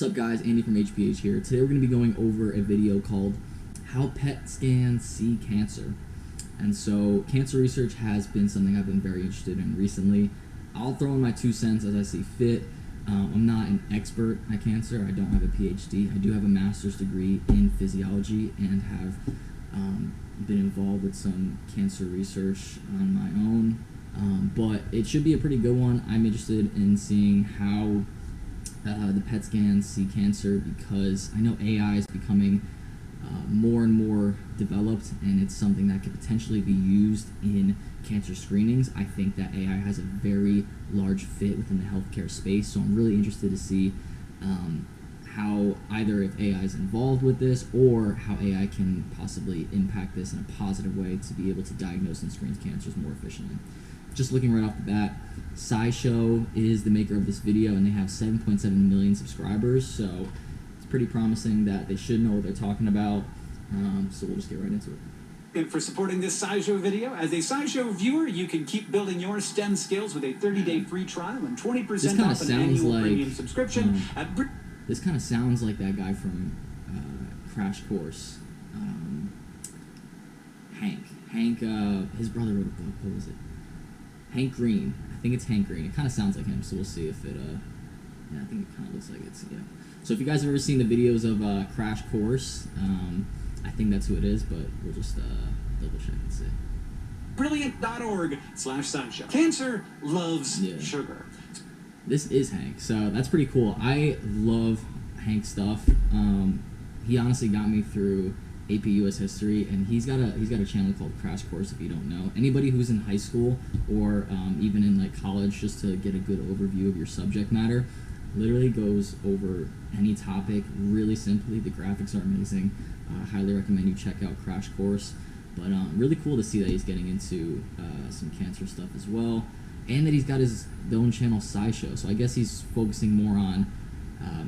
What's up guys, Andy from HPH here. Today we're going to be going over a video called How PET Scans See Cancer. And so cancer research has been something I've been very interested in recently. I'll throw in my 2 cents as I see fit. I'm not an expert at cancer. I don't have a PhD. I do have a master's degree in physiology and have been involved with some cancer research on my own. But it should be a pretty good one. I'm interested in seeing how the PET scans see cancer because I know AI is becoming more and more developed, and it's something that could potentially be used in cancer screenings. I think that AI has a very large fit within the healthcare space, so I'm really interested to see how either if AI is involved with this or how AI can possibly impact this in a positive way to be able to diagnose and screen cancers more efficiently. Just looking right off the bat, SciShow is the maker of this video, and they have 7.7 million subscribers, so it's pretty promising that they should know what they're talking about, so we'll just get right into it. And for supporting this SciShow video, as a SciShow viewer, you can keep building your STEM skills with a 30-day free trial and 20% off an annual premium subscription. This kind of sounds like that guy from CrashCourse, Hank, his brother wrote a book. What was it? Hank Green. I think it's Hank Green. It kind of sounds like him, so we'll see if it, yeah, I think it kind of looks like it's, yeah. So if you guys have ever seen the videos of CrashCourse, I think that's who it is, but we'll just double check and see. Brilliant.org/SciShow. Cancer loves sugar. This is Hank, so that's pretty cool. I love Hank's stuff. He honestly got me through AP US History, and he's got a channel called CrashCourse. If you don't know, anybody who's in high school or even in like college, just to get a good overview of your subject matter, literally goes over any topic really simply. The graphics are amazing. Highly recommend you check out CrashCourse. But really cool to see that he's getting into some cancer stuff as well, and that he's got his own channel SciShow. So I guess he's focusing more on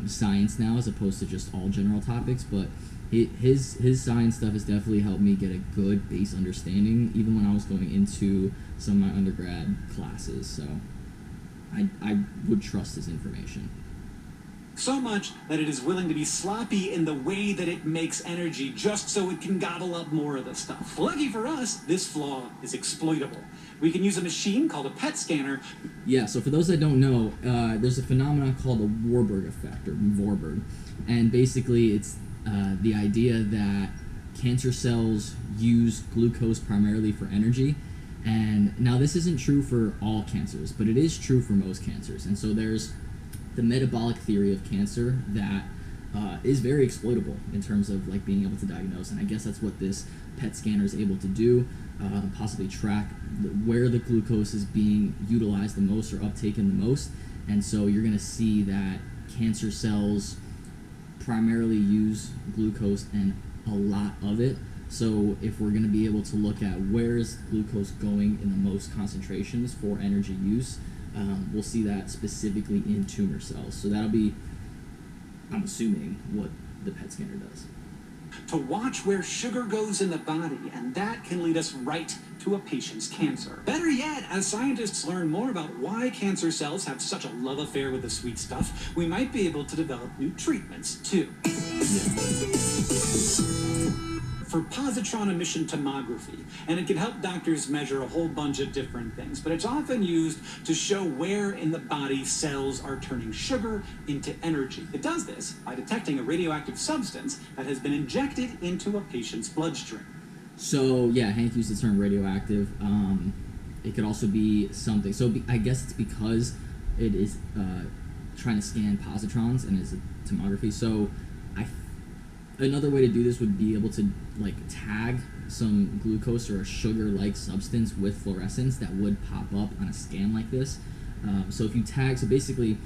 science now as opposed to just all general topics, but his science stuff has definitely helped me get a good base understanding even when I was going into some of my undergrad classes, so I would trust his information. So much that it is willing to be sloppy in the way that it makes energy just so it can gobble up more of the stuff. Lucky for us, this flaw is exploitable. We can use a machine called a PET scanner. Yeah, so for those that don't know, there's a phenomenon called the Warburg effect, or Warburg, and basically it's the idea that cancer cells use glucose primarily for energy. And now this isn't true for all cancers, but it is true for most cancers. And so there's the metabolic theory of cancer that is very exploitable in terms of like being able to diagnose, and I guess that's what this PET scanner is able to do, possibly track where the glucose is being utilized the most or uptaken the most. And so you're going to see that cancer cells primarily use glucose and a lot of it. So if we're going to be able to look at where is glucose going in the most concentrations for energy use, we'll see that specifically in tumor cells. So that'll be, I'm assuming, what the PET scanner does. To watch where sugar goes in the body, and that can lead us right to a patient's cancer. Better yet, as scientists learn more about why cancer cells have such a love affair with the sweet stuff, we might be able to develop new treatments too. For positron emission tomography, and it can help doctors measure a whole bunch of different things, but it's often used to show where in the body cells are turning sugar into energy. It does this by detecting a radioactive substance that has been injected into a patient's bloodstream. So yeah, Hank used the term radioactive. It could also be something, so I guess it's because it is trying to scan positrons and is a tomography. So another way to do this would be able to like tag some glucose or a sugar-like substance with fluorescence that would pop up on a scan like this. So if you tag, so basically,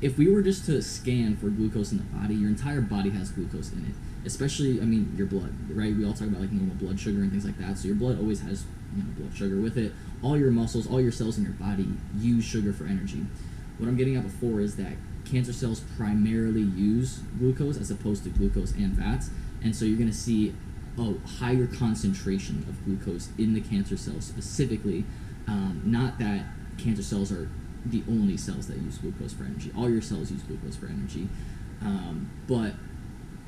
if we were just to scan for glucose in the body, your entire body has glucose in it. Especially, I mean, your blood, right? We all talk about like normal blood sugar and things like that. So your blood always has, you know, blood sugar with it. All your muscles, all your cells in your body use sugar for energy. What I'm getting at before is that cancer cells primarily use glucose as opposed to glucose and fats, and so you're going to see a higher concentration of glucose in the cancer cells specifically. Not that cancer cells are the only cells that use glucose for energy. All your cells use glucose for energy. But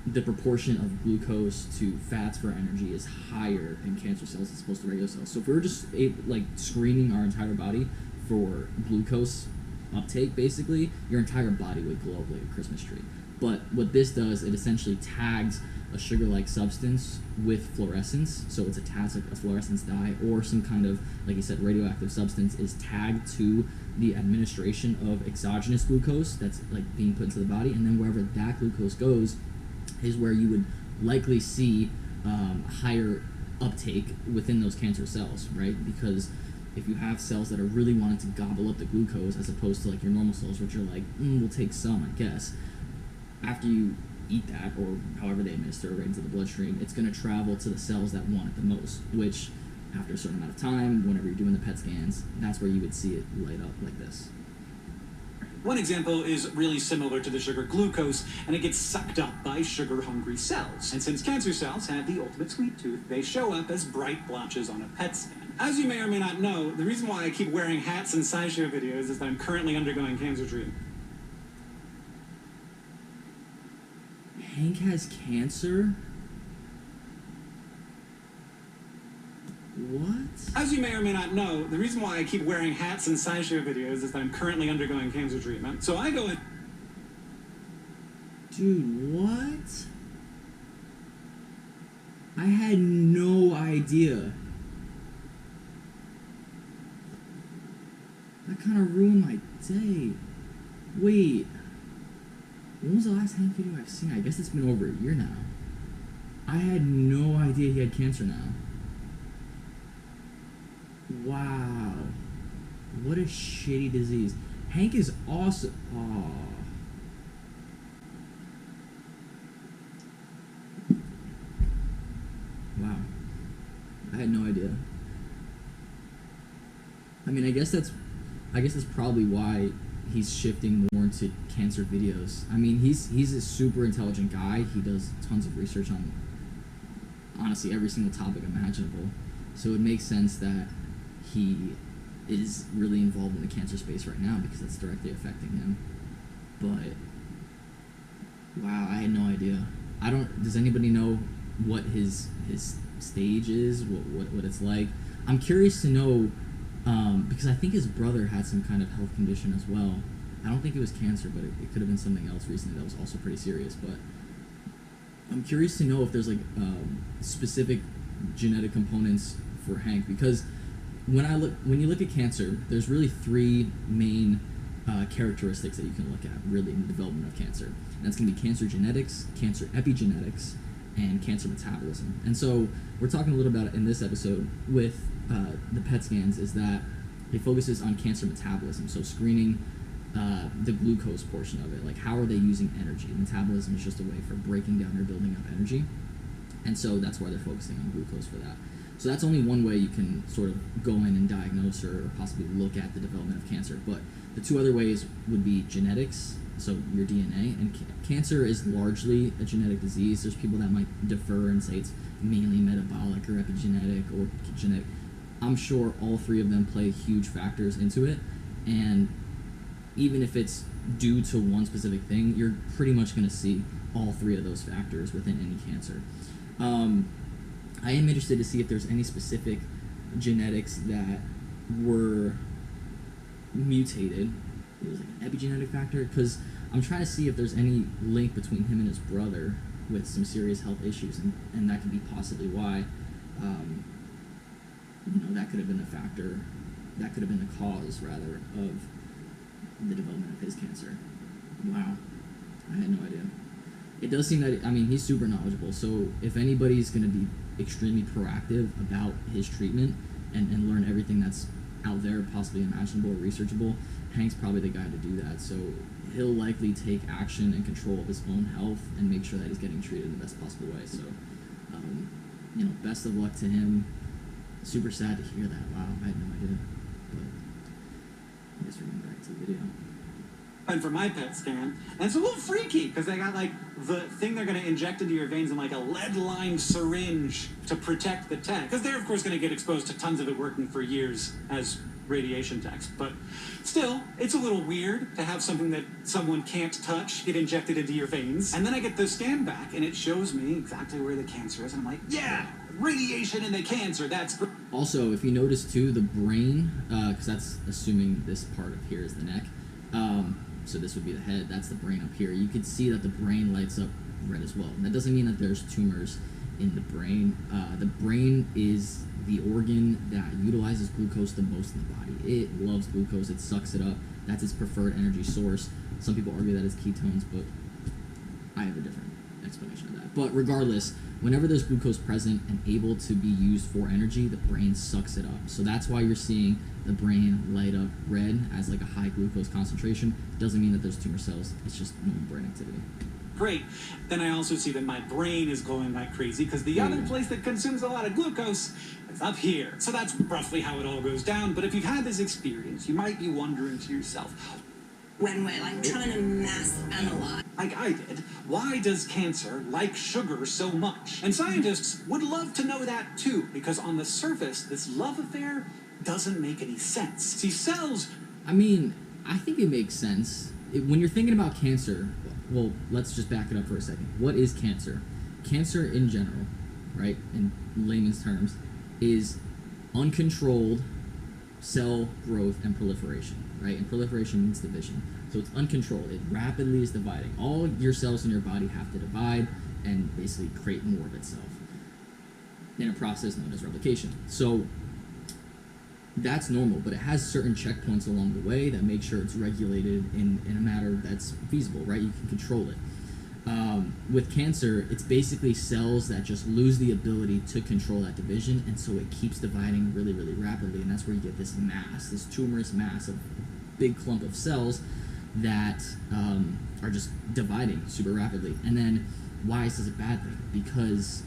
the proportion of glucose to fats for energy is higher in cancer cells as opposed to regular cells. So if we were just like screening our entire body for glucose uptake, basically, your entire body would glow up like a Christmas tree. But what this does, it essentially tags a sugar-like substance with fluorescence. So it's attached like a fluorescence dye or some kind of, like you said, radioactive substance is tagged to the administration of exogenous glucose that's like being put into the body, and then wherever that glucose goes is where you would likely see higher uptake within those cancer cells, right? Because if you have cells that are really wanting to gobble up the glucose as opposed to like your normal cells, which are like, we'll take some, I guess. After you eat that, or however they administer it right into the bloodstream, it's going to travel to the cells that want it the most, which after a certain amount of time, whenever you're doing the PET scans, that's where you would see it light up like this. One example is really similar to the sugar glucose, and it gets sucked up by sugar-hungry cells. And since cancer cells have the ultimate sweet tooth, they show up as bright blotches on a PET scan. As you may or may not know, the reason why I keep wearing hats in SciShow videos is that I'm currently undergoing cancer treatment. Hank has cancer? What? As you may or may not know, the reason why I keep wearing hats in SciShow videos is that I'm currently undergoing cancer treatment. So I go in... Dude, what? I had no idea. That kind of ruined my day. Wait. When was the last Hank video I've seen? I guess it's been over a year now. I had no idea he had cancer now. Wow. What a shitty disease. Hank is awesome. Oh. Wow. I had no idea. I mean, I guess that's probably why he's shifting more into cancer videos. I mean, he's a super intelligent guy. He does tons of research on honestly every single topic imaginable. So it makes sense that he is really involved in the cancer space right now because it's directly affecting him. But wow, I had no idea. Does anybody know what his stage is? What it's like? I'm curious to know because I think his brother had some kind of health condition as well. I don't think it was cancer, but it could have been something else recently that was also pretty serious. But I'm curious to know if there's like specific genetic components for Hank, because when you look at cancer, there's really three main characteristics that you can look at really in the development of cancer. And that's going to be cancer genetics, cancer epigenetics, and cancer metabolism. And so we're talking a little about it in this episode with the PET scans, is that it focuses on cancer metabolism, so screening the glucose portion of it, like how are they using energy. Metabolism is just a way for breaking down or building up energy, and so that's why they're focusing on glucose for that. So that's only one way you can sort of go in and diagnose or possibly look at the development of cancer. But the two other ways would be genetics, so your DNA, and cancer is largely a genetic disease. There's people that might defer and say it's mainly metabolic or epigenetic or genetic. I'm sure all three of them play huge factors into it, and even if it's due to one specific thing, you're pretty much going to see all three of those factors within any cancer. I am interested to see if there's any specific genetics that were mutated. It was like an epigenetic factor, because I'm trying to see if there's any link between him and his brother with some serious health issues, and that could be possibly why. That could have been a factor. That could have been the cause, rather, of the development of his cancer. Wow, I had no idea. It does seem that, he's super knowledgeable, so if anybody's going to be extremely proactive about his treatment and learn everything that's out there, possibly imaginable or researchable, Hank's probably the guy to do that. So he'll likely take action and control of his own health and make sure that he's getting treated in the best possible way. So, best of luck to him. Super sad to hear that. Wow, I had no idea. But I guess we're going back to the video. And for my PET scan, and it's a little freaky because they got like the thing they're going to inject into your veins in like a lead-lined syringe to protect the tech, because they're of course going to get exposed to tons of it working for years, as radiation techs, but still, it's a little weird to have something that someone can't touch get injected into your veins. And then I get the scan back, and it shows me exactly where the cancer is, and I'm like, yeah, radiation and the cancer, that's great. Also, if you notice too, the brain, because that's assuming this part of here is the neck, so this would be the head, that's the brain up here. You can see that the brain lights up red as well. And that doesn't mean that there's tumors in the brain. The brain is the organ that utilizes glucose the most in the body. It loves glucose, it sucks it up. That's its preferred energy source. Some people argue that it's ketones, but I have a different explanation of that. But regardless, whenever there's glucose present and able to be used for energy, the brain sucks it up. So that's why you're seeing the brain light up red as like a high glucose concentration. Doesn't mean that there's tumor cells, it's just normal brain activity. Great. Then I also see that my brain is glowing like crazy because the other place that consumes a lot of glucose is up here. So that's roughly how it all goes down. But if you've had this experience, you might be wondering to yourself, when we're like trying to mass analyze, like I did, why does cancer like sugar so much? And scientists would love to know that too, because on the surface, this love affair doesn't make any sense. See, cells... I mean, I think it makes sense. When you're thinking about cancer, well, let's just back it up for a second. What is cancer? Cancer in general, right, in layman's terms, is uncontrolled cell growth and proliferation, right? And proliferation means division. So it's uncontrolled. It rapidly is dividing. All your cells in your body have to divide and basically create more of itself in a process known as replication. So that's normal, but it has certain checkpoints along the way that make sure it's regulated in a manner that's feasible, right? You can control it. With cancer, it's basically cells that just lose the ability to control that division, and so it keeps dividing really, really rapidly, and that's where you get this mass, this tumorous mass of big clump of cells that are just dividing super rapidly. And then why is this a bad thing? Because,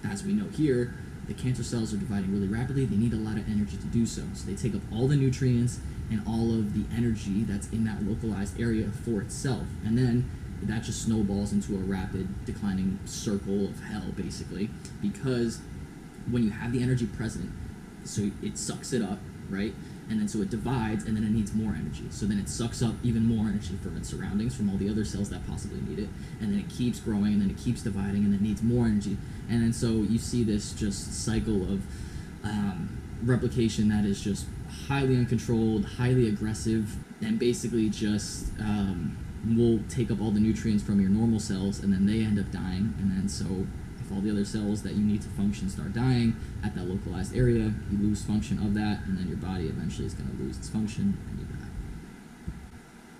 as we know here, the cancer cells are dividing really rapidly. They need a lot of energy to do so. So they take up all the nutrients and all of the energy that's in that localized area for itself. And then that just snowballs into a rapid declining circle of hell, basically, because when you have the energy present, so it sucks it up, right? And then so it divides, and then it needs more energy. So then it sucks up even more energy from its surroundings, from all the other cells that possibly need it. And then it keeps growing, and then it keeps dividing, and then it needs more energy. And then so you see this just cycle of replication that is just highly uncontrolled, highly aggressive, and basically just will take up all the nutrients from your normal cells, and then they end up dying. And then so if all the other cells that you need to function start dying at that localized area, you lose function of that, and then your body eventually is going to lose its function, and you die.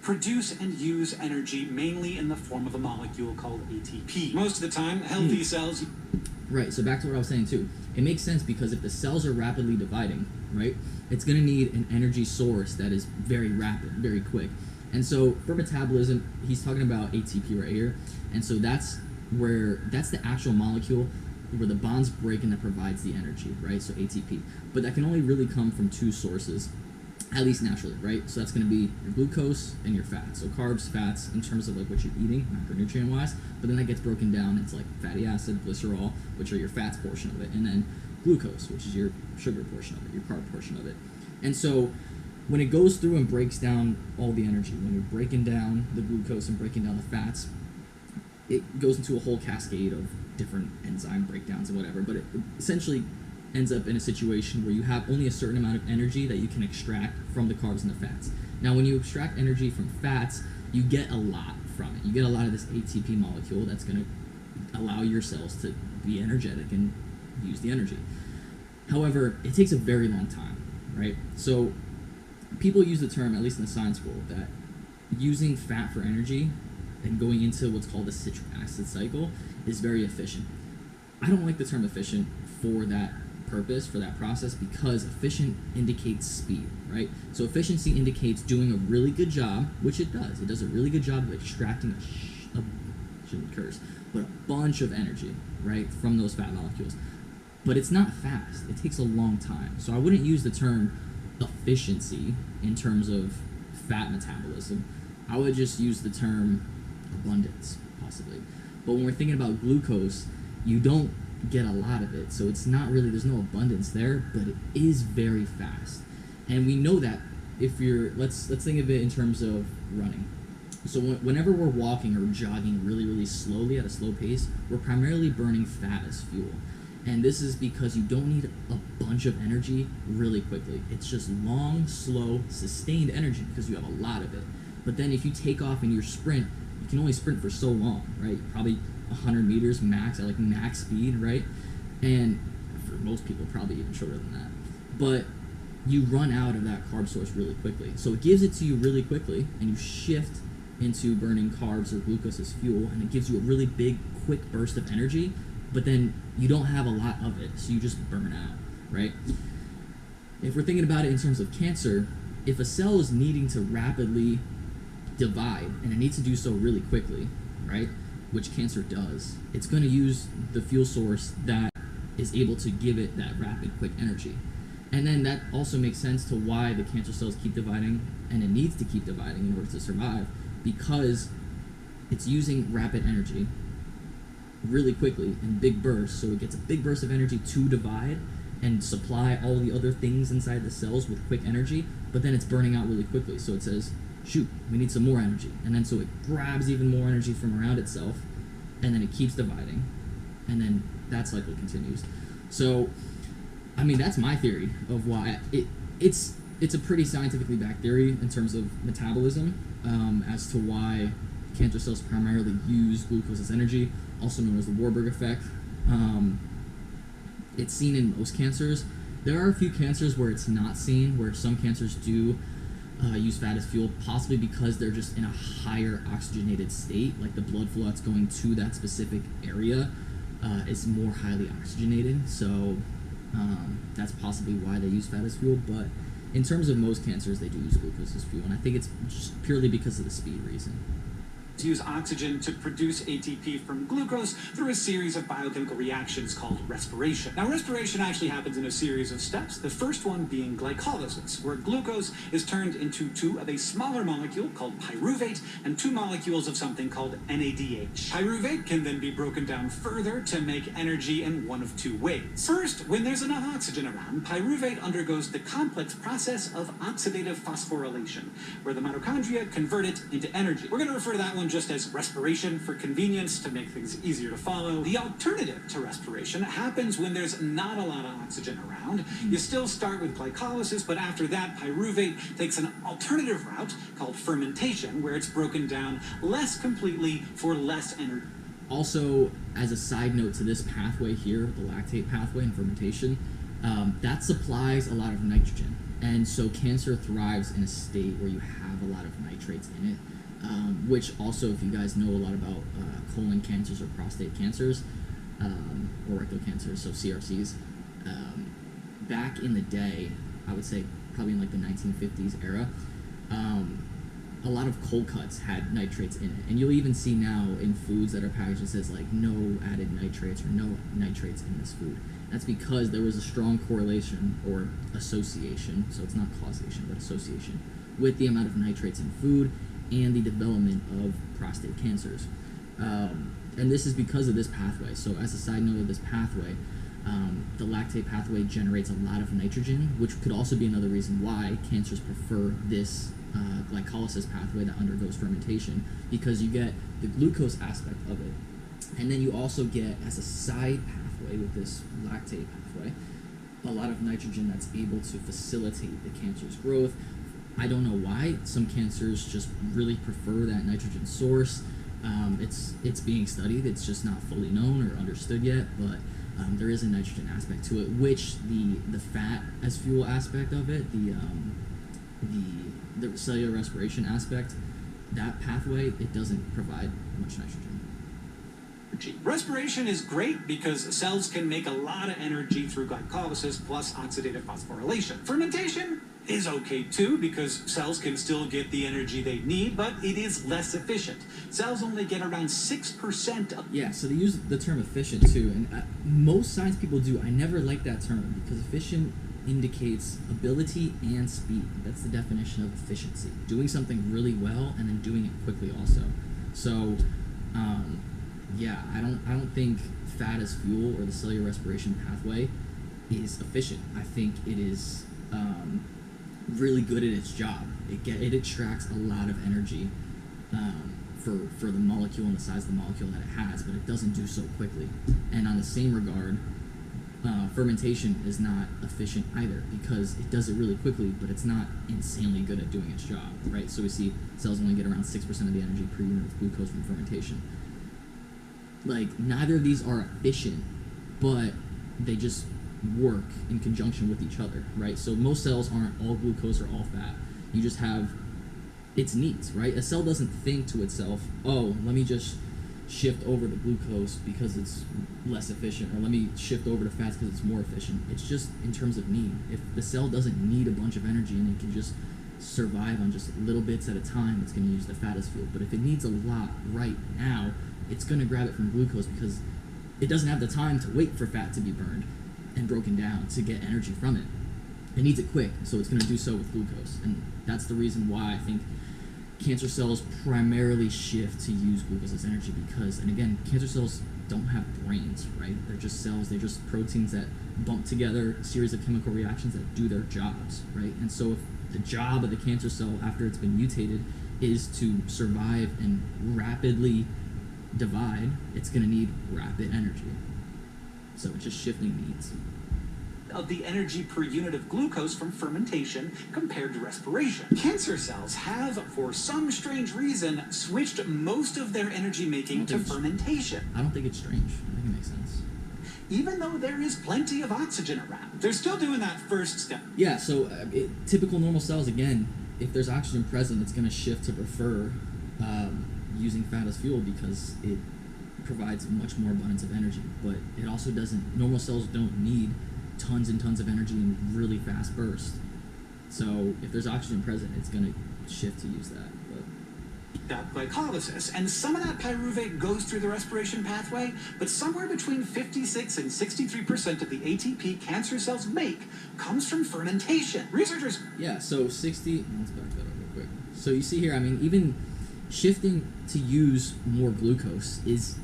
Produce and use energy mainly in the form of a molecule called ATP. Most of the time, healthy cells... Right, so back to what I was saying too. It makes sense because if the cells are rapidly dividing, right, it's going to need an energy source that is very rapid, very quick. And so for metabolism, he's talking about ATP right here. And so that's the actual molecule where the bonds break and that provides the energy, right? So ATP. But that can only really come from two sources, at least naturally, right? So that's going to be your glucose and your fats. So carbs, fats, in terms of like what you're eating, macronutrient-wise. But then that gets broken down into like fatty acid, glycerol, which are your fats portion of it. And then glucose, which is your sugar portion of it, your carb portion of it. And so when it goes through and breaks down all the energy, when you're breaking down the glucose and breaking down the fats, it goes into a whole cascade of different enzyme breakdowns and whatever, but it essentially ends up in a situation where you have only a certain amount of energy that you can extract from the carbs and the fats. Now, when you extract energy from fats, you get a lot from it. You get a lot of this ATP molecule that's going to allow your cells to be energetic and use the energy. However, it takes a very long time, right? So people use the term, at least in the science world, that using fat for energy and going into what's called the citric acid cycle is very efficient. I don't like the term efficient for that purpose, for that process, because efficient indicates speed, right? So efficiency indicates doing a really good job, which it does. It does a really good job of extracting shouldn't curse, but a bunch of energy, right, from those fat molecules. But it's not fast. It takes a long time. So I wouldn't use the term efficiency in terms of fat metabolism. I would just use the term abundance, possibly. But when we're thinking about glucose, you don't get a lot of it, so it's not really, there's no abundance there, but it is very fast. And we know that if you're, let's think of it in terms of running. So whenever we're walking or jogging really, really slowly at a slow pace, we're primarily burning fat as fuel. And this is because you don't need a bunch of energy really quickly. It's just long, slow, sustained energy because you have a lot of it. But then if you take off in your sprint, you can only sprint for so long, right? Probably 100 meters max at like max speed, right? And for most people, probably even shorter than that. But you run out of that carb source really quickly. So it gives it to you really quickly, and you shift into burning carbs or glucose as fuel, and it gives you a really big, quick burst of energy, but then you don't have a lot of it, so you just burn out, right? If we're thinking about it in terms of cancer, if a cell is needing to rapidly divide, and it needs to do so really quickly, right, which cancer does, it's going to use the fuel source that is able to give it that rapid, quick energy. And then that also makes sense to why the cancer cells keep dividing, and it needs to keep dividing in order to survive, because it's using rapid energy really quickly in big bursts, so it gets a big burst of energy to divide and supply all the other things inside the cells with quick energy, but then it's burning out really quickly, so it says, shoot, we need some more energy, and then so it grabs even more energy from around itself, and then it keeps dividing, and then that cycle continues. So I mean, that's my theory of why it's a pretty scientifically backed theory in terms of metabolism, as to why cancer cells primarily use glucose as energy, also known as the Warburg effect. It's seen in most cancers. There are a few cancers where it's not seen, where some cancers do use fat as fuel, possibly because they're just in a higher oxygenated state, like the blood flow that's going to that specific area is more highly oxygenated, so that's possibly why they use fat as fuel. But in terms of most cancers, they do use glucose as fuel, and I think it's just purely because of the speed reason. Use oxygen to produce ATP from glucose through a series of biochemical reactions called respiration. Now, respiration actually happens in a series of steps, the first one being glycolysis, where glucose is turned into two of a smaller molecule called pyruvate and two molecules of something called NADH. Pyruvate can then be broken down further to make energy in one of two ways. First, when there's enough oxygen around, pyruvate undergoes the complex process of oxidative phosphorylation, where the mitochondria convert it into energy. We're going to refer to that one just as respiration for convenience to make things easier to follow. The alternative to respiration happens when there's not a lot of oxygen around. You still start with glycolysis, but after that, pyruvate takes an alternative route called fermentation, where it's broken down less completely for less energy. Also, as a side note to this pathway here, the lactate pathway in fermentation, that supplies a lot of nitrogen. And so cancer thrives in a state where you have a lot of nitrates in it. Which also, if you guys know a lot about colon cancers or prostate cancers, or rectal cancers, so CRCs, back in the day, I would say probably in like the 1950s era, a lot of cold cuts had nitrates in it. And you'll even see now in foods that are packaged, it says like no added nitrates or no nitrates in this food. That's because there was a strong correlation or association, so it's not causation, but association, with the amount of nitrates in food and the development of prostate cancers. And this is because of this pathway. So as a side note of this pathway, the lactate pathway generates a lot of nitrogen, which could also be another reason why cancers prefer this glycolysis pathway that undergoes fermentation, because you get the glucose aspect of it. And then you also get, as a side pathway with this lactate pathway, a lot of nitrogen that's able to facilitate the cancer's growth. I don't know why. Some cancers just really prefer that nitrogen source. It's being studied. It's just not fully known or understood yet, but there is a nitrogen aspect to it, which the fat as fuel aspect of it, the cellular respiration aspect, that pathway, it doesn't provide much nitrogen. Respiration is great because cells can make a lot of energy through glycolysis plus oxidative phosphorylation. Fermentation is okay too, because cells can still get the energy they need, but it is less efficient. Cells only get around 6% of... Yeah, so they use the term efficient too, and most science people do. I never like that term, because efficient indicates ability and speed. That's the definition of efficiency. Doing something really well and then doing it quickly also. So, yeah, I don't think fat as fuel or the cellular respiration pathway is efficient. I think it is really good at its job. It extracts a lot of energy for the molecule and the size of the molecule that it has, but it doesn't do so quickly. And on the same regard, fermentation is not efficient either, because it does it really quickly, but it's not insanely good at doing its job, right? So we see cells only get around 6% of the energy per unit of glucose from fermentation. Like, neither of these are efficient, but they just work in conjunction with each other, right? So most cells aren't all glucose or all fat. You just have its needs, right? A cell doesn't think to itself, oh, let me just shift over to glucose because it's less efficient, or let me shift over to fats because it's more efficient. It's just in terms of need. If the cell doesn't need a bunch of energy and it can just survive on just little bits at a time, it's going to use the fat as fuel. But if it needs a lot right now, it's going to grab it from glucose because it doesn't have the time to wait for fat to be burned and broken down to get energy from it. It needs it quick, so it's going to do so with glucose. And that's the reason why I think cancer cells primarily shift to use glucose as energy, because, and again, cancer cells don't have brains, right? They're just cells, they're just proteins that bump together a series of chemical reactions that do their jobs, right? And so if the job of the cancer cell after it's been mutated is to survive and rapidly divide, it's going to need rapid energy. So it's just shifting needs. Of the energy per unit of glucose from fermentation compared to respiration. Cancer cells have, for some strange reason, switched most of their energy making to fermentation. I don't think it's strange. I think it makes sense. Even though there is plenty of oxygen around, they're still doing that first step. Yeah, so typical normal cells, again, if there's oxygen present, it's going to shift to prefer using fat as fuel because it provides much more abundance of energy. But it also doesn't, normal cells don't need tons and tons of energy in really fast bursts. So if there's oxygen present, it's going to shift to use that. That glycolysis, and some of that pyruvate goes through the respiration pathway, but somewhere between 56 and 63% of the ATP cancer cells make comes from fermentation. Researchers... Yeah, so 60... Let's back that up real quick. So you see here, I mean, even shifting to use more glucose is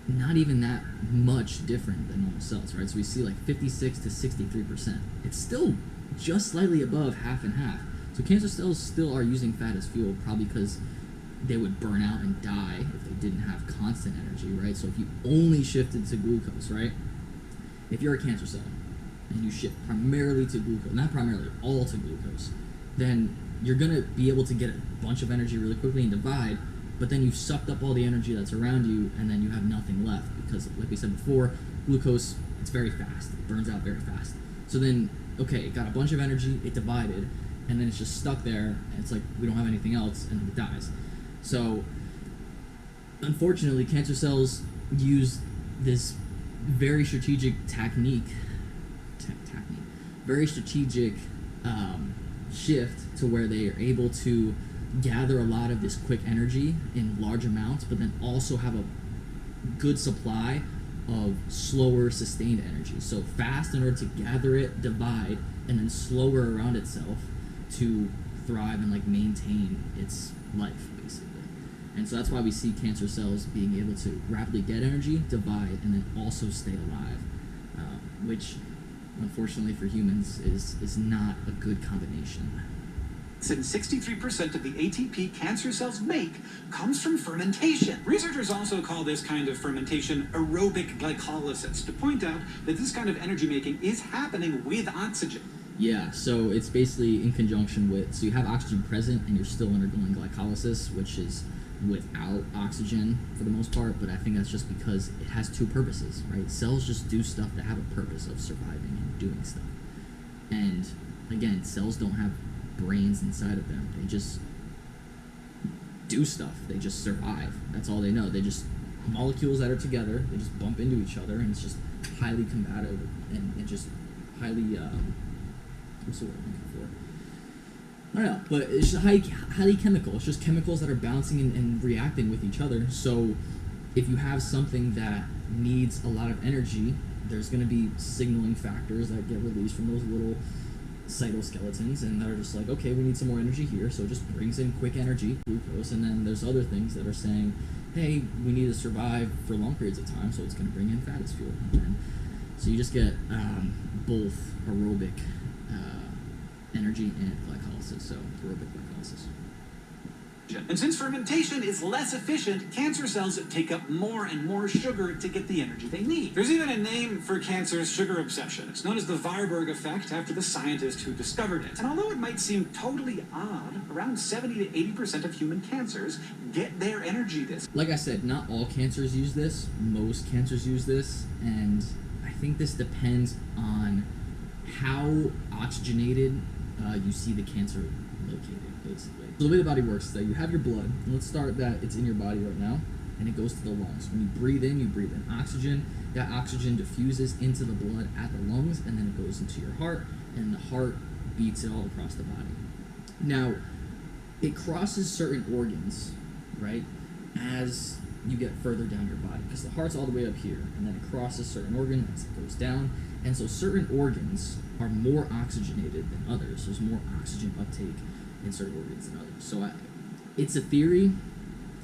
not even that much different than normal cells, right? So we see like 56 to 63%. It's still just slightly above half and half. So cancer cells still are using fat as fuel, probably because they would burn out and die if they didn't have constant energy, right? So if you only shifted to glucose, right? If you're a cancer cell and you shift primarily to glucose, not primarily, all to glucose, then you're going to be able to get a bunch of energy really quickly and divide, but then you've sucked up all the energy that's around you, and then you have nothing left because, like we said before, glucose, it's very fast. It burns out very fast. So then, okay, it got a bunch of energy, it divided, and then it's just stuck there, and it's like we don't have anything else, and it dies. So, unfortunately, cancer cells use this very strategic very strategic shift to where they are able to gather a lot of this quick energy in large amounts, but then also have a good supply of slower, sustained energy. So fast in order to gather it, divide, and then slower around itself to thrive and like maintain its life, basically. And so that's why we see cancer cells being able to rapidly get energy, divide, and then also stay alive, which unfortunately for humans is not a good combination. And 63% of the ATP cancer cells make comes from fermentation. Researchers also call this kind of fermentation aerobic glycolysis to point out that this kind of energy making is happening with oxygen. Yeah, so it's basically in conjunction with, so you have oxygen present and you're still undergoing glycolysis, which is without oxygen for the most part, but I think that's just because it has two purposes, right? Cells just do stuff that have a purpose of surviving and doing stuff. And again, cells don't have brains inside of them. They just do stuff. They just survive. That's all they know. They just, molecules that are together, they just bump into each other, and it's just highly combative and just highly, what's the word I'm looking for? I don't know, but it's just highly chemical. It's just chemicals that are bouncing and reacting with each other. So if you have something that needs a lot of energy, there's going to be signaling factors that get released from those little cytoskeletons, and they're just like, okay, we need some more energy here, so it just brings in quick energy, glucose, and then there's other things that are saying, hey, we need to survive for long periods of time, so it's going to bring in fat as fuel. And then, so you just get both aerobic energy and glycolysis, so aerobic glycolysis. And since fermentation is less efficient, cancer cells take up more and more sugar to get the energy they need. There's even a name for cancer's sugar obsession. It's known as the Warburg effect, after the scientist who discovered it. And although it might seem totally odd, around 70 to 80% of human cancers get their energy this. Like I said, not all cancers use this. Most cancers use this, and I think this depends on how oxygenated you see the cancer located, basically. So the way the body works is that you have your blood, and let's start that it's in your body right now, and it goes to the lungs. When you breathe in oxygen. That oxygen diffuses into the blood at the lungs, and then it goes into your heart, and the heart beats it all across the body. Now, it crosses certain organs, right, as you get further down your body, because the heart's all the way up here, and then it crosses certain organ as it goes down, and so certain organs are more oxygenated than others. There's more oxygen uptake in certain organs than others. So it's a theory.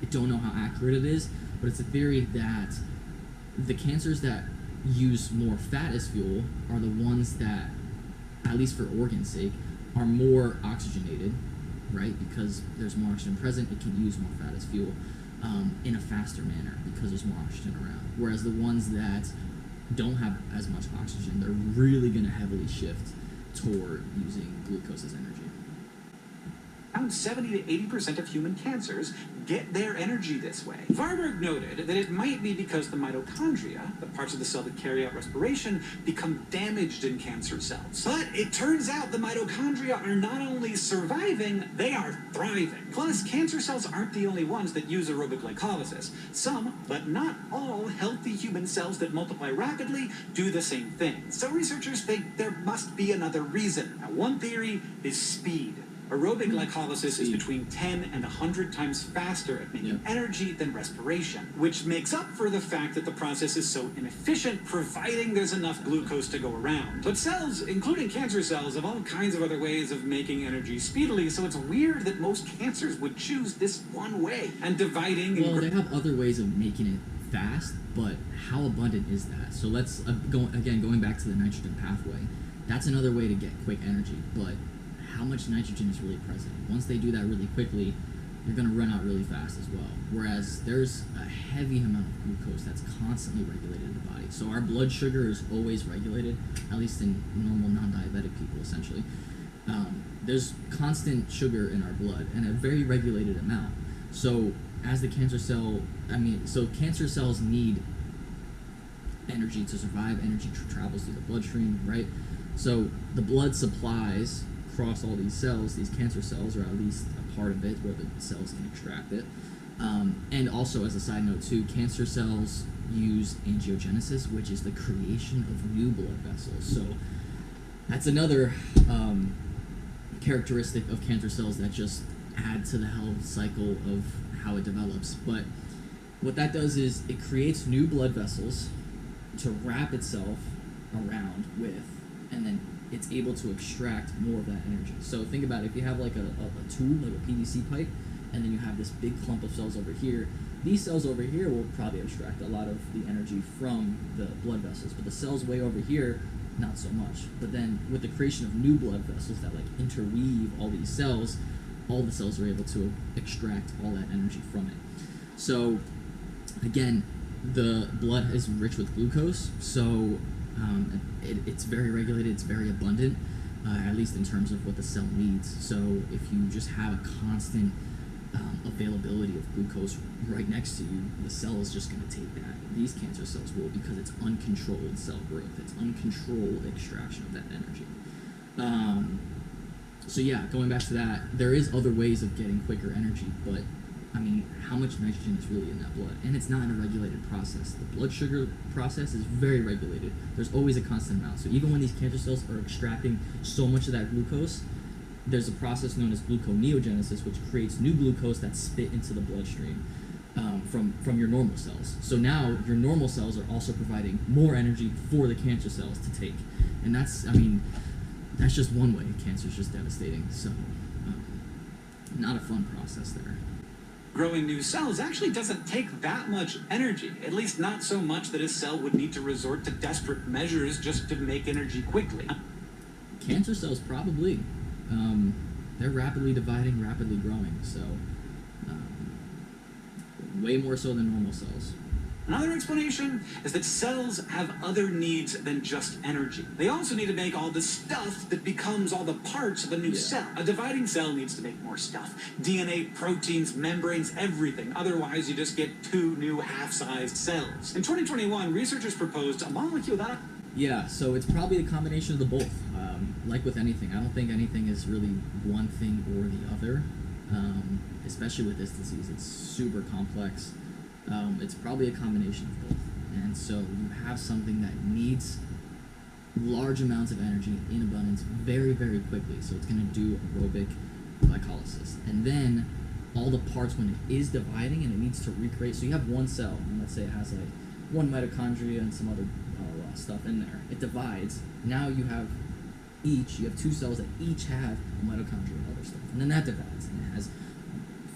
I don't know how accurate it is, but it's a theory that the cancers that use more fat as fuel are the ones that, at least for organ's sake, are more oxygenated, right? Because there's more oxygen present, it can use more fat as fuel in a faster manner because there's more oxygen around. Whereas the ones that don't have as much oxygen, they're really going to heavily shift toward using glucose as energy. Around 70 to 80% of human cancers get their energy this way. Warburg noted that it might be because the mitochondria, the parts of the cell that carry out respiration, become damaged in cancer cells. But it turns out the mitochondria are not only surviving, they are thriving. Plus, cancer cells aren't the only ones that use aerobic glycolysis. Some, but not all, healthy human cells that multiply rapidly do the same thing. So researchers think there must be another reason. Now, one theory is speed. Aerobic glycolysis is between 10 and 100 times faster at making energy than respiration, which makes up for the fact that the process is so inefficient, providing there's enough glucose to go around. But cells, including cancer cells, have all kinds of other ways of making energy speedily, so it's weird that most cancers would choose this one way. And dividing... Well, they have other ways of making it fast, but how abundant is that? So let's, going back to the nitrogen pathway, that's another way to get quick energy, but how much nitrogen is really present? Once they do that really quickly, you're going to run out really fast as well. Whereas there's a heavy amount of glucose that's constantly regulated in the body. So our blood sugar is always regulated, at least in normal non-diabetic people, essentially. There's constant sugar in our blood and a very regulated amount. So as the cancer cell, so cancer cells need energy to survive. Energy travels through the bloodstream, right? So the blood supplies across all these cells, these cancer cells, or at least a part of it where the cells can extract it. And also, as a side note too, cancer cells use angiogenesis, which is the creation of new blood vessels. So that's another characteristic of cancer cells that just add to the health cycle of how it develops. But what that does is it creates new blood vessels to wrap itself around with, and then it's able to extract more of that energy. So think about it, if you have like a tube, like a PVC pipe, and then you have this big clump of cells over here, these cells over here will probably extract a lot of the energy from the blood vessels, but the cells way over here, not so much. But then with the creation of new blood vessels that like interweave all these cells, all the cells are able to extract all that energy from it. So again, the blood is rich with glucose, so it's very regulated, it's very abundant, at least in terms of what the cell needs. So if you just have a constant availability of glucose right next to you, the cell is just going to take that. These cancer cells will, because it's uncontrolled cell growth, it's uncontrolled extraction of that energy. So yeah, going back to that, there is other ways of getting quicker energy, but I mean, how much nitrogen is really in that blood? And it's not in a regulated process. The blood sugar process is very regulated. There's always a constant amount. So even when these cancer cells are extracting so much of that glucose, there's a process known as gluconeogenesis, which creates new glucose that's spit into the bloodstream from your normal cells. So now your normal cells are also providing more energy for the cancer cells to take. And that's, I mean, that's just one way. Cancer is just devastating. So not a fun process there. Growing new cells actually doesn't take that much energy, at least not so much that a cell would need to resort to desperate measures just to make energy quickly. Cancer cells probably. they're rapidly dividing, rapidly growing. So way more so than normal cells. Another explanation is that cells have other needs than just energy. They also need to make all the stuff that becomes all the parts of a new cell. A dividing cell needs to make more stuff. DNA, proteins, membranes, everything. Otherwise, you just get 2 new half-sized cells. In 2021, researchers proposed a molecule that... Yeah, so it's probably a combination of the both. Like with anything, I don't think anything is really one thing or the other. Especially with this disease, it's super complex. It's probably a combination of both. And so you have something that needs large amounts of energy in abundance very, very quickly. So it's going to do aerobic glycolysis. And then all the parts, when it is dividing and it needs to recreate, so you have one cell, and let's say it has like 1 mitochondria and some other stuff in there. It divides. Now you have 2 cells that each have a mitochondria and other stuff. And then that divides. And it has,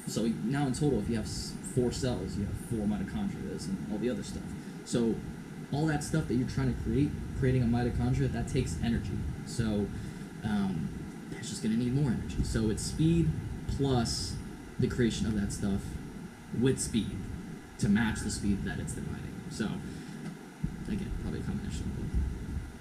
so now in total, if you have 4 cells, you have 4 mitochondria and all the other stuff. So all that stuff that you're trying to creating a mitochondria, that takes energy. So that's just going to need more energy. So it's speed plus the creation of that stuff with speed to match the speed that it's dividing. So again, probably a combination of both.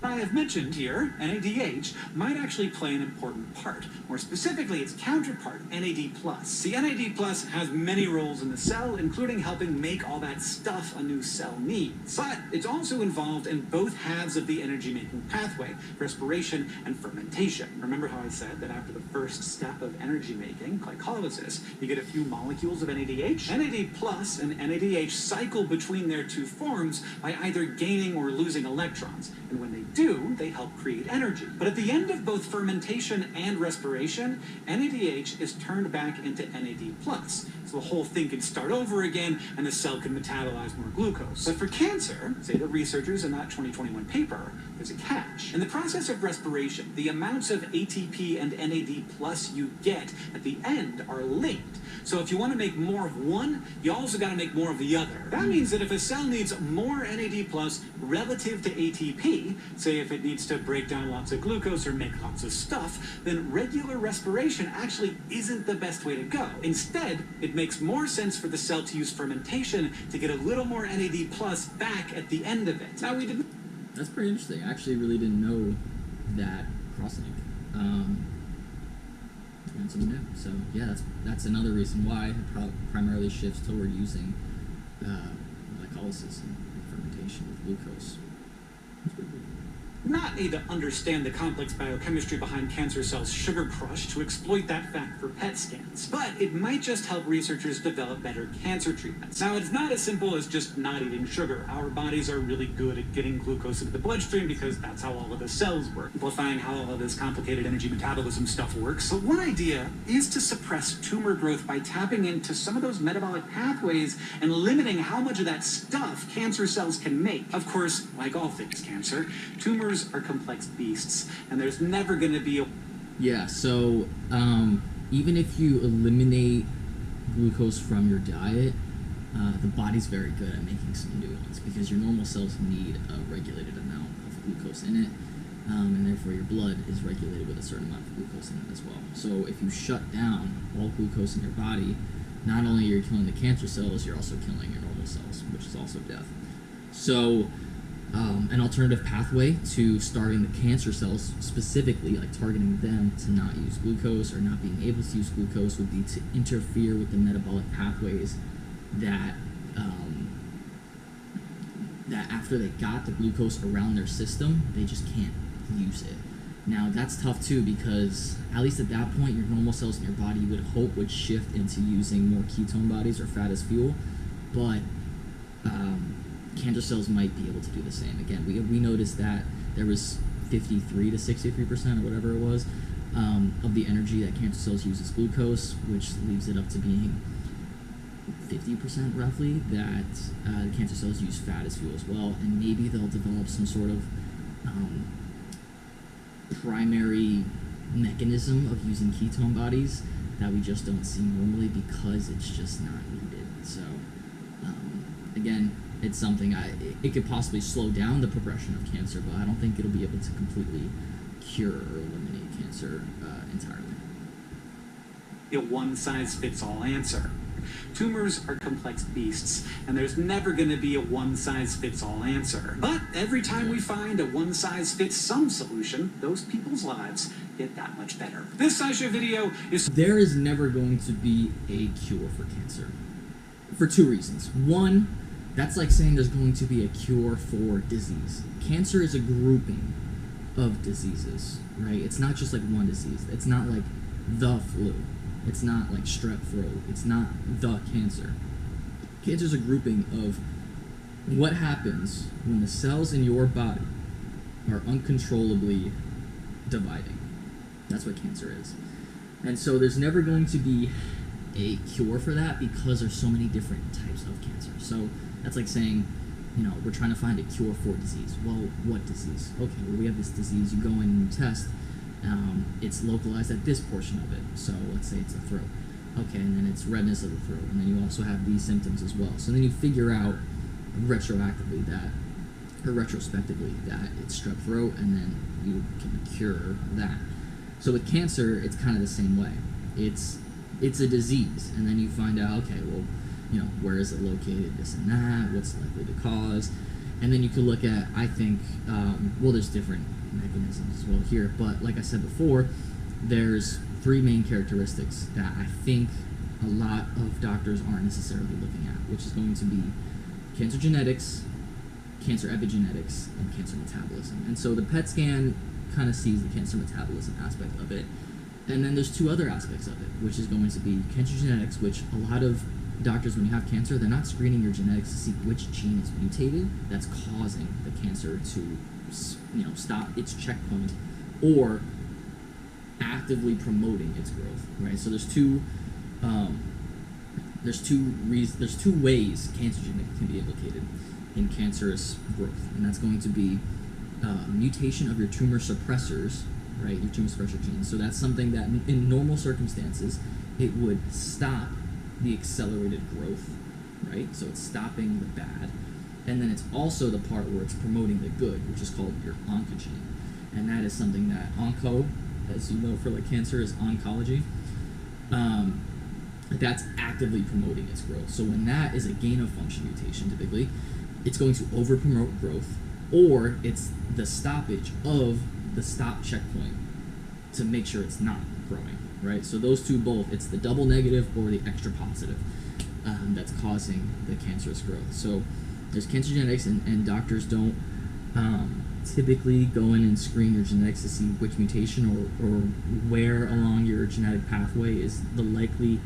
I have mentioned here, NADH might actually play an important part. More specifically, its counterpart, NAD+. See, NAD+ has many roles in the cell, including helping make all that stuff a new cell needs. But it's also involved in both halves of the energy-making pathway, respiration and fermentation. Remember how I said that after the first step of energy-making, glycolysis, you get a few molecules of NADH? NAD+ and NADH cycle between their 2 forms by either gaining or losing electrons. And when they do, they help create energy. But at the end of both fermentation and respiration, NADH is turned back into NAD+. So the whole thing can start over again, and the cell can metabolize more glucose. But for cancer, say the researchers in that 2021 paper, there's a catch. In the process of respiration, the amounts of ATP and NAD+ you get at the end are linked. So if you want to make more of one, you also got to make more of the other. That means that if a cell needs more NAD+ relative to ATP, say if it needs to break down lots of glucose or make lots of stuff, then regular respiration actually isn't the best way to go. Instead, it makes more sense for the cell to use fermentation to get a little more NAD+ back at the end of it. Now we didn't... That's pretty interesting. I actually really didn't know that cross-link. And something new. So yeah, that's another reason why it primarily shifts toward using glycolysis and fermentation with glucose. That's pretty cool. Not need to understand the complex biochemistry behind cancer cells' sugar crush to exploit that fact for PET scans, but it might just help researchers develop better cancer treatments. Now, it's not as simple as just not eating sugar. Our bodies are really good at getting glucose into the bloodstream because that's how all of the cells work, amplifying how all of this complicated energy metabolism stuff works. So one idea is to suppress tumor growth by tapping into some of those metabolic pathways and limiting how much of that stuff cancer cells can make. Of course, like all things cancer, tumors are complex beasts, and there's never going to be a... Yeah, so even if you eliminate glucose from your diet, the body's very good at making some new ones because your normal cells need a regulated amount of glucose in it, and therefore your blood is regulated with a certain amount of glucose in it as well. So if you shut down all glucose in your body, not only are you killing the cancer cells, you're also killing your normal cells, which is also death. So an alternative pathway to starting the cancer cells, specifically like targeting them to not use glucose or not being able to use glucose, would be to interfere with the metabolic pathways that that after they got the glucose around their system, they just can't use it. Now that's tough too because at least at that point your normal cells in your body, you would hope, would shift into using more ketone bodies or fat as fuel, but cancer cells might be able to do the same. Again, we noticed that there was 53 to 63% or whatever it was of the energy that cancer cells use as glucose, which leaves it up to being 50% roughly that the cancer cells use fat as fuel as well, and maybe they'll develop some sort of primary mechanism of using ketone bodies that we just don't see normally because it's just not needed. So again, it's something it could possibly slow down the progression of cancer, but I don't think it'll be able to completely cure or eliminate cancer entirely. A one-size-fits-all answer. Tumors are complex beasts, and there's never going to be a one-size-fits-all answer. But every time we find a one-size-fits-some solution, those people's lives get that much better. This SciShow video is... There is never going to be a cure for cancer. For two reasons. One, that's like saying there's going to be a cure for disease. Cancer is a grouping of diseases, right? It's not just like one disease. It's not like the flu. It's not like strep throat. It's not the cancer. Cancer is a grouping of what happens when the cells in your body are uncontrollably dividing. That's what cancer is. And so there's never going to be a cure for that because there's so many different types of cancer. So that's like saying, you know, we're trying to find a cure for disease. Well, what disease? Okay, well, we have this disease. You go in and you test. It's localized at this portion of it. So let's say it's the throat. Okay, and then it's redness of the throat. And then you also have these symptoms as well. So then you figure out retroactively that, or retrospectively, that it's strep throat, and then you can cure that. So with cancer, it's kind of the same way. It's a disease, and then you find out, okay, well, you know, where is it located, this and that, what's likely to cause, and then you can look at, I think, well, there's different mechanisms as well here, but like I said before, there's three main characteristics that I think a lot of doctors aren't necessarily looking at, which is going to be cancer genetics, cancer epigenetics, and cancer metabolism. And so the PET scan kind of sees the cancer metabolism aspect of it. And then there's two other aspects of it, which is going to be cancer genetics, which a lot of doctors, when you have cancer, they're not screening your genetics to see which gene is mutated that's causing the cancer to, you know, stop its checkpoint or actively promoting its growth, right? So there's two ways cancer genetics can be implicated in cancerous growth, and that's going to be mutation of your tumor suppressors, right? Your tumor suppressor genes. So that's something that in normal circumstances it would stop the accelerated growth, right? So it's stopping the bad. And then it's also the part where it's promoting the good, which is called your oncogene. And that is something that onco, as you know, for like cancer, is oncology. That's actively promoting its growth. So when that is a gain of function mutation, typically, it's going to over promote growth, or it's the stoppage of the stop checkpoint to make sure it's not growing, right? So those two both, it's the double negative or the extra positive that's causing the cancerous growth. So there's cancer genetics, and doctors don't typically go in and screen your genetics to see which mutation or where along your genetic pathway is the likely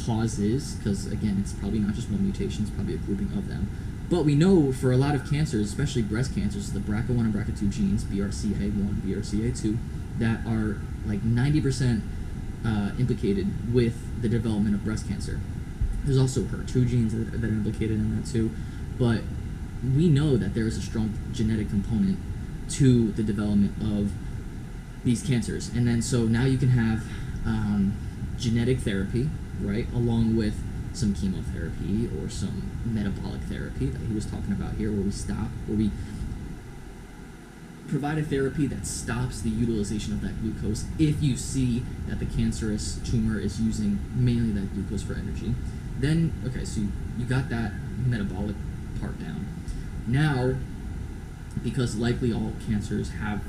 causes, because again, it's probably not just one mutation, it's probably a grouping of them. But we know for a lot of cancers, especially breast cancers, the BRCA1 and BRCA2 genes, BRCA1, BRCA2, that are like 90% implicated with the development of breast cancer. There's also HER2 genes that are implicated in that too. But we know that there is a strong genetic component to the development of these cancers. And then so now you can have genetic therapy, right, along with some chemotherapy or some metabolic therapy that he was talking about here, where we provide a therapy that stops the utilization of that glucose if you see that the cancerous tumor is using mainly that glucose for energy. Then, okay, so you got that metabolic part down. Now, because likely all cancers have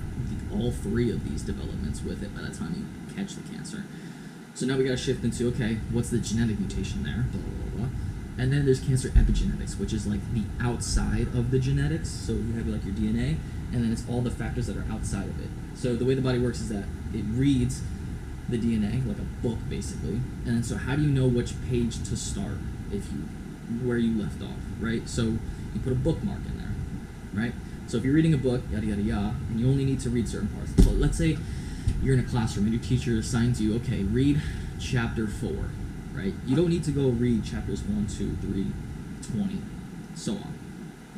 all three of these developments with it by the time you catch the cancer. So now we got to shift into, okay, what's the genetic mutation there, blah, blah, blah, blah. And then there's cancer epigenetics, which is like the outside of the genetics. So you have like your DNA, and then it's all the factors that are outside of it. So the way the body works is that it reads the DNA, like a book basically. And then so how do you know which page to start where you left off, right? So you put a bookmark in there, right? So if you're reading a book, yada, yada, yada, and you only need to read certain parts. So let's say you're in a classroom and your teacher assigns you, okay, read chapter 4, right? You don't need to go read chapters 1, 2, 3, 20, so on.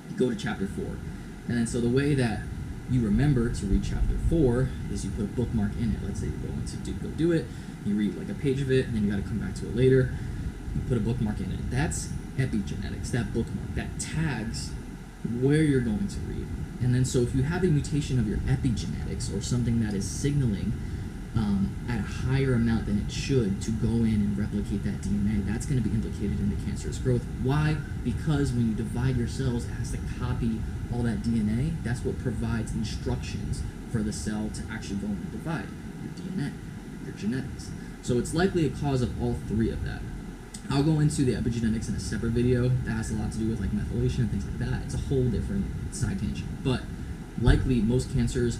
You go to chapter 4. And then so the way that you remember to read chapter 4 is you put a bookmark in it. Let's say you're going to go do it, you read like a page of it, and then you got to come back to it later. You put a bookmark in it. That's epigenetics, that bookmark, that tags where you're going to read, And then so if you have a mutation of your epigenetics, or something that is signaling at a higher amount than it should to go in and replicate that DNA, that's going to be implicated in the cancerous growth. Why? Because when you divide your cells, it has to copy all that DNA. That's what provides instructions for the cell to actually go and divide your DNA, your genetics. So it's likely a cause of all three of that. I'll go into the epigenetics in a separate video. That has a lot to do with like methylation and things like that. It's a whole different side tangent. But likely most cancers,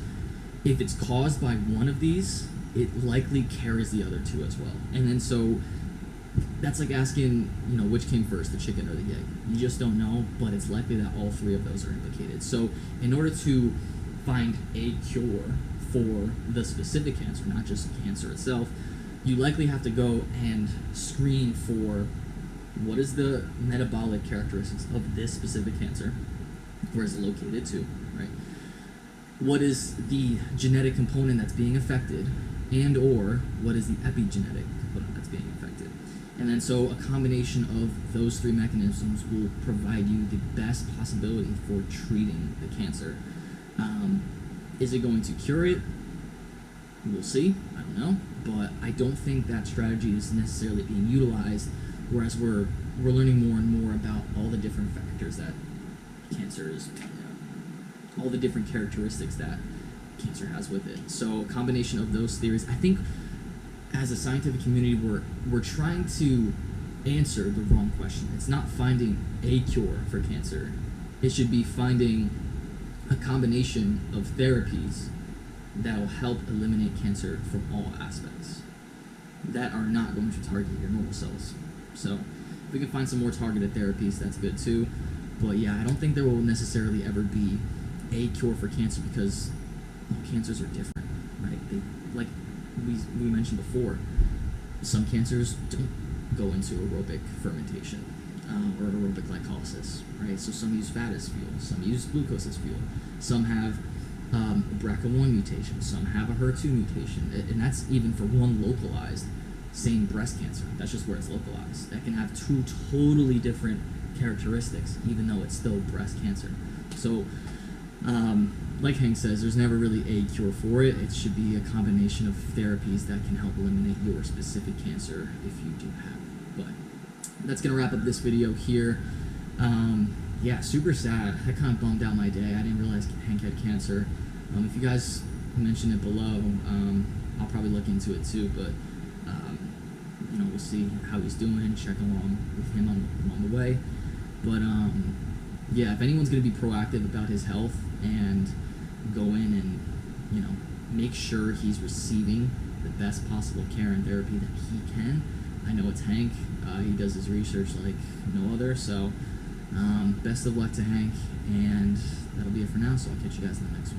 if it's caused by one of these, it likely carries the other two as well. And then so that's like asking, you know, which came first, the chicken or the egg. You just don't know, but it's likely that all three of those are implicated. So in order to find a cure for the specific cancer, not just cancer itself, you likely have to go and screen for what is the metabolic characteristics of this specific cancer, where is it located to, right? What is the genetic component that's being affected, and or what is the epigenetic component that's being affected. And then so a combination of those three mechanisms will provide you the best possibility for treating the cancer. Is it going to cure it? We'll see. I don't know. But I don't think that strategy is necessarily being utilized, whereas we're learning more and more about all the different factors that cancer is, all the different characteristics that cancer has with it. So a combination of those theories, I think as a scientific community, we're trying to answer the wrong question. It's not finding a cure for cancer. It should be finding a combination of therapies that will help eliminate cancer from all aspects that are not going to target your normal cells. So if we can find some more targeted therapies, that's good too. But yeah, I don't think there will necessarily ever be a cure for cancer, because all cancers are different, right? They, like we mentioned before, some cancers don't go into aerobic fermentation or aerobic glycolysis, right? So some use fat as fuel, some use glucose as fuel, some have a BRCA1 mutation, some have a HER2 mutation, and that's even for one localized, same breast cancer. That's just where it's localized. That can have two totally different characteristics, even though it's still breast cancer. So, like Hank says, there's never really a cure for it. It should be a combination of therapies that can help eliminate your specific cancer if you do have it. But that's going to wrap up this video here. Yeah, super sad. That kind of bummed out my day. I didn't realize Hank had cancer. If you guys mention it below, I'll probably look into it too, but you know, we'll see how he's doing, check along with him along the way. But yeah, if anyone's going to be proactive about his health and go in and, you know, make sure he's receiving the best possible care and therapy that he can, I know it's Hank. He does his research like no other, so best of luck to Hank, and that'll be it for now, so I'll catch you guys in the next one.